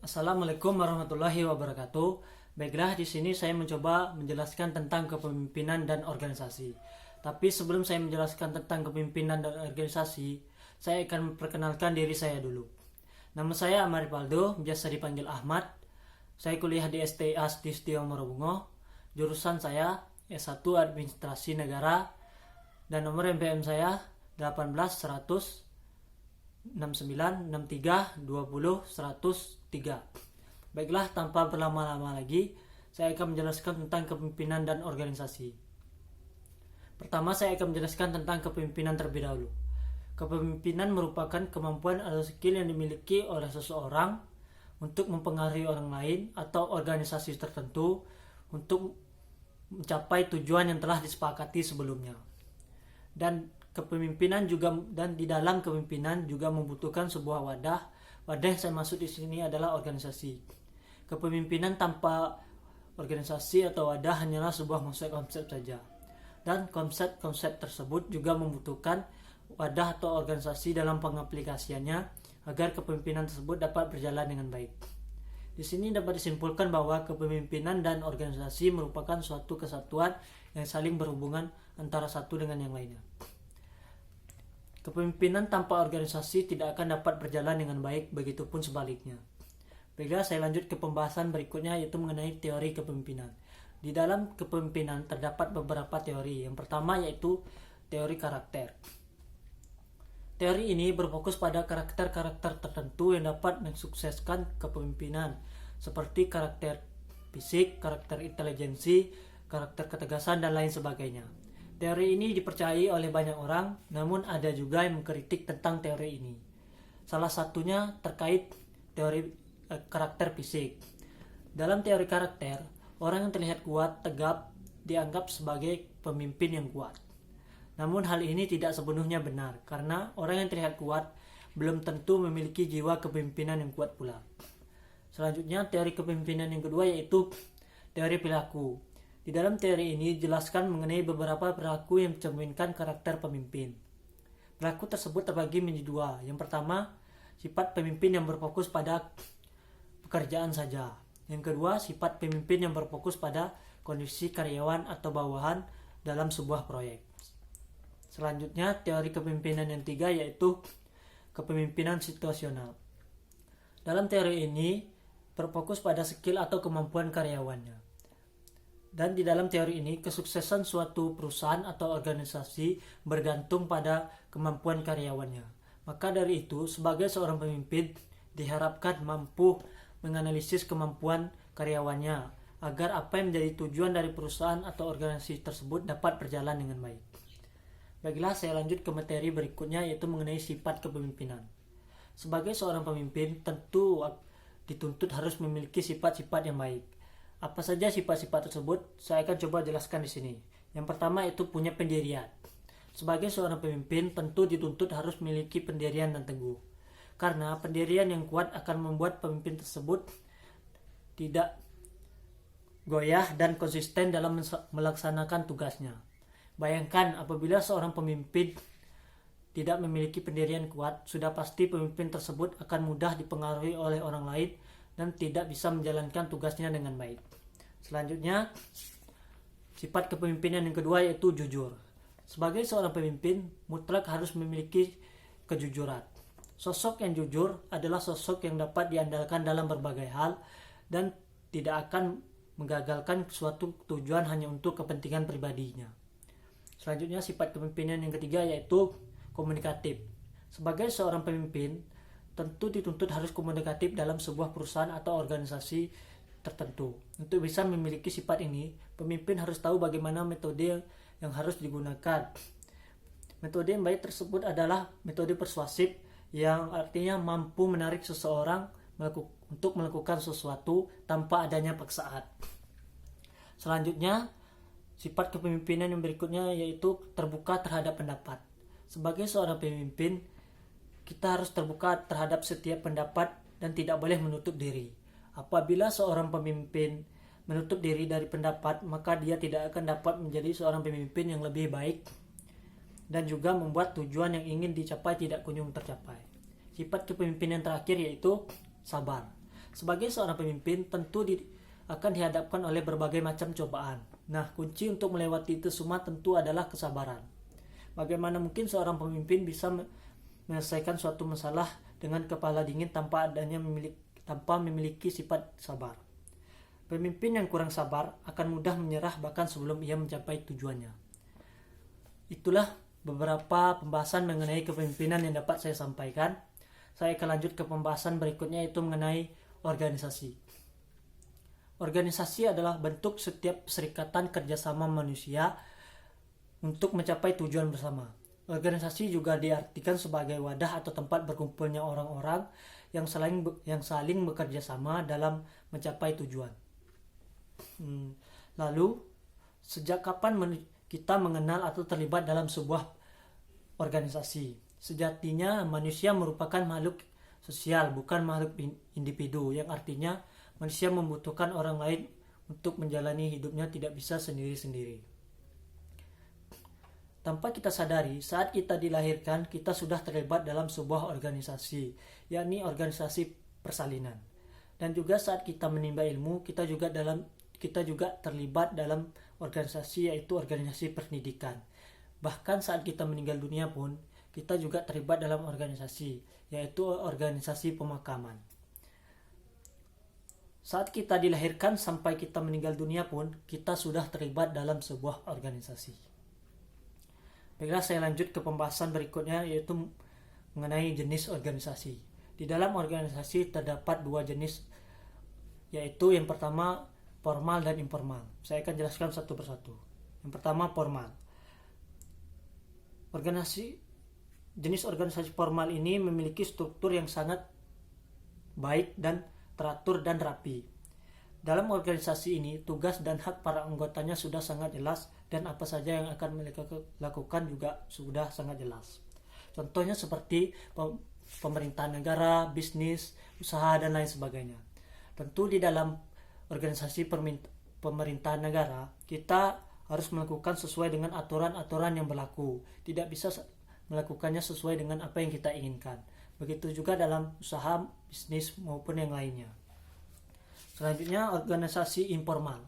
Assalamualaikum warahmatullahi wabarakatuh. Baiklah, di sini saya mencoba menjelaskan tentang kepemimpinan dan organisasi. Tapi sebelum saya menjelaskan tentang kepemimpinan dan organisasi, saya akan memperkenalkan diri saya dulu. Nama saya Amari Paldo, biasa dipanggil Ahmad. Saya kuliah di STIA di Setio Morobungo. Jurusan saya S1 Administrasi Negara dan nomor NPM saya 18 100 69 63 20 103. Baiklah, tanpa berlama-lama lagi, saya akan menjelaskan tentang kepemimpinan dan organisasi. Pertama, saya akan menjelaskan tentang kepemimpinan terlebih dahulu. Kepemimpinan merupakan kemampuan atau skill yang dimiliki oleh seseorang untuk mempengaruhi orang lain atau organisasi tertentu untuk mencapai tujuan yang telah disepakati sebelumnya. Dan di dalam kepemimpinan juga membutuhkan sebuah wadah. Wadah yang saya maksud di sini adalah organisasi. Kepemimpinan tanpa organisasi atau wadah hanyalah sebuah konsep-konsep saja. Dan konsep-konsep tersebut juga membutuhkan wadah atau organisasi dalam pengaplikasiannya agar kepemimpinan tersebut dapat berjalan dengan baik. Di sini dapat disimpulkan bahwa kepemimpinan dan organisasi merupakan suatu kesatuan yang saling berhubungan antara satu dengan yang lainnya. Kepemimpinan tanpa organisasi tidak akan dapat berjalan dengan baik, begitupun sebaliknya. Baiklah, saya lanjut ke pembahasan berikutnya, yaitu mengenai teori kepemimpinan. Di dalam kepemimpinan terdapat beberapa teori. Yang pertama yaitu teori karakter. Teori ini berfokus pada karakter-karakter tertentu yang dapat mensukseskan kepemimpinan, seperti karakter fisik, karakter intelijensi, karakter ketegasan, dan lain sebagainya. Teori ini dipercayai oleh banyak orang, namun ada juga yang mengkritik tentang teori ini. Salah satunya terkait teori karakter fisik. Dalam teori karakter, orang yang terlihat kuat, tegap, dianggap sebagai pemimpin yang kuat. Namun hal ini tidak sepenuhnya benar, karena orang yang terlihat kuat belum tentu memiliki jiwa kepemimpinan yang kuat pula. Selanjutnya, teori kepemimpinan yang kedua yaitu teori perilaku. Di dalam teori ini dijelaskan mengenai beberapa perilaku yang mencerminkan karakter pemimpin. Perilaku tersebut terbagi menjadi dua. Yang pertama, sifat pemimpin yang berfokus pada pekerjaan saja. Yang kedua, sifat pemimpin yang berfokus pada kondisi karyawan atau bawahan dalam sebuah proyek. Selanjutnya, teori kepemimpinan yang ketiga yaitu kepemimpinan situasional. Dalam teori ini berfokus pada skill atau kemampuan karyawannya. Dan di dalam teori ini, kesuksesan suatu perusahaan atau organisasi bergantung pada kemampuan karyawannya. Maka dari itu, sebagai seorang pemimpin, diharapkan mampu menganalisis kemampuan karyawannya agar apa yang menjadi tujuan dari perusahaan atau organisasi tersebut dapat berjalan dengan baik. Baiklah, saya lanjut ke materi berikutnya, yaitu mengenai sifat kepemimpinan. Sebagai seorang pemimpin, tentu dituntut harus memiliki sifat-sifat yang baik. Apa saja sifat-sifat tersebut? Saya akan coba jelaskan di sini. Yang pertama itu punya pendirian. Sebagai seorang pemimpin, tentu dituntut harus memiliki pendirian dan teguh. Karena pendirian yang kuat akan membuat pemimpin tersebut tidak goyah dan konsisten dalam melaksanakan tugasnya. Bayangkan apabila seorang pemimpin tidak memiliki pendirian kuat, sudah pasti pemimpin tersebut akan mudah dipengaruhi oleh orang lain dan tidak bisa menjalankan tugasnya dengan baik. Selanjutnya, sifat kepemimpinan yang kedua yaitu jujur. Sebagai seorang pemimpin, mutlak harus memiliki kejujuran. Sosok yang jujur adalah sosok yang dapat diandalkan dalam berbagai hal dan tidak akan menggagalkan suatu tujuan hanya untuk kepentingan pribadinya. Selanjutnya, sifat kepemimpinan yang ketiga yaitu komunikatif. Sebagai seorang pemimpin, tentu dituntut harus komunikatif dalam sebuah perusahaan atau organisasi tertentu. Untuk bisa memiliki sifat ini, pemimpin harus tahu bagaimana metode yang harus digunakan. Metode yang baik tersebut adalah metode persuasif, yang artinya mampu menarik seseorang untuk melakukan sesuatu tanpa adanya paksaan. Selanjutnya, sifat kepemimpinan yang berikutnya yaitu terbuka terhadap pendapat. Sebagai seorang pemimpin, kita harus terbuka terhadap setiap pendapat dan tidak boleh menutup diri. Apabila seorang pemimpin menutup diri dari pendapat, maka dia tidak akan dapat menjadi seorang pemimpin yang lebih baik dan juga membuat tujuan yang ingin dicapai tidak kunjung tercapai. Sifat kepemimpinan terakhir yaitu sabar. Sebagai seorang pemimpin, tentu akan dihadapkan oleh berbagai macam cobaan. Nah, kunci untuk melewati itu semua tentu adalah kesabaran. Bagaimana mungkin seorang pemimpin bisa menyelesaikan suatu masalah dengan kepala dingin tanpa memiliki sifat sabar? Pemimpin yang kurang sabar akan mudah menyerah bahkan sebelum ia mencapai tujuannya. Itulah beberapa pembahasan mengenai kepemimpinan yang dapat saya sampaikan. Saya akan lanjut ke pembahasan berikutnya, yaitu mengenai organisasi. Organisasi adalah bentuk setiap perserikatan kerjasama manusia untuk mencapai tujuan bersama. Organisasi juga diartikan sebagai wadah atau tempat berkumpulnya orang-orang yang saling bekerja sama dalam mencapai tujuan. Lalu, sejak kapan kita mengenal atau terlibat dalam sebuah organisasi? Sejatinya manusia merupakan makhluk sosial, bukan makhluk individu, yang artinya manusia membutuhkan orang lain untuk menjalani hidupnya, tidak bisa sendiri-sendiri. Tanpa kita sadari, saat kita dilahirkan, kita sudah terlibat dalam sebuah organisasi, yakni organisasi persalinan. Dan juga saat kita menimba ilmu, kita juga terlibat dalam organisasi, yaitu organisasi pendidikan. Bahkan saat kita meninggal dunia pun, kita juga terlibat dalam organisasi, yaitu organisasi pemakaman. Saat kita dilahirkan sampai kita meninggal dunia pun, kita sudah terlibat dalam sebuah organisasi. Baiklah, saya lanjut ke pembahasan berikutnya, yaitu mengenai jenis organisasi. Di dalam organisasi terdapat dua jenis, yaitu yang pertama formal dan informal. Saya akan jelaskan satu persatu. Yang pertama, formal. Jenis organisasi formal ini memiliki struktur yang sangat baik dan teratur dan rapi. Dalam organisasi ini, tugas dan hak para anggotanya sudah sangat jelas, dan apa saja yang akan mereka lakukan juga sudah sangat jelas. Contohnya seperti pemerintahan negara, bisnis, usaha, dan lain sebagainya. Tentu di dalam organisasi pemerintahan negara, kita harus melakukan sesuai dengan aturan-aturan yang berlaku. Tidak bisa melakukannya sesuai dengan apa yang kita inginkan. Begitu juga dalam usaha, bisnis, maupun yang lainnya. Selanjutnya, organisasi informal.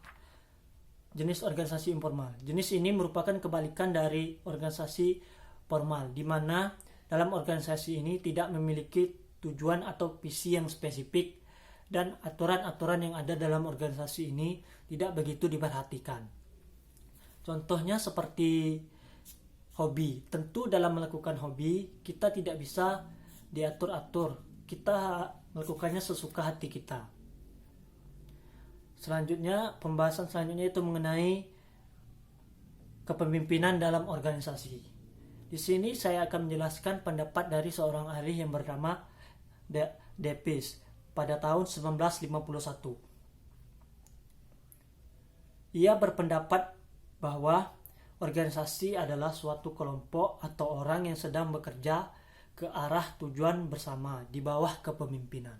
Jenis organisasi informal. Jenis ini merupakan kebalikan dari organisasi formal, di mana dalam organisasi ini tidak memiliki tujuan atau visi yang spesifik, dan aturan-aturan yang ada dalam organisasi ini tidak begitu diperhatikan. Contohnya seperti hobi. Tentu dalam melakukan hobi, kita tidak bisa diatur-atur. Kita melakukannya sesuka hati kita. Selanjutnya, pembahasan selanjutnya itu mengenai kepemimpinan dalam organisasi. Di sini saya akan menjelaskan pendapat dari seorang ahli yang bernama Davis pada tahun 1951. Ia berpendapat bahwa organisasi adalah suatu kelompok atau orang yang sedang bekerja ke arah tujuan bersama di bawah kepemimpinan.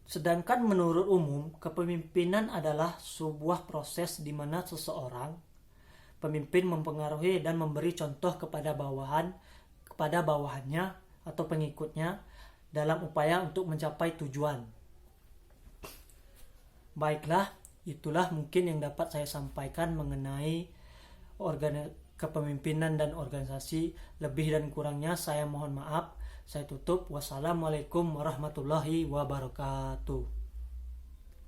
Sedangkan menurut umum, kepemimpinan adalah sebuah proses di mana seseorang pemimpin mempengaruhi dan memberi contoh kepada bawahannya atau pengikutnya dalam upaya untuk mencapai tujuan. Baiklah, itulah mungkin yang dapat saya sampaikan mengenai kepemimpinan dan organisasi. Lebih dan kurangnya saya mohon maaf. Saya tutup. Wassalamualaikum warahmatullahi wabarakatuh.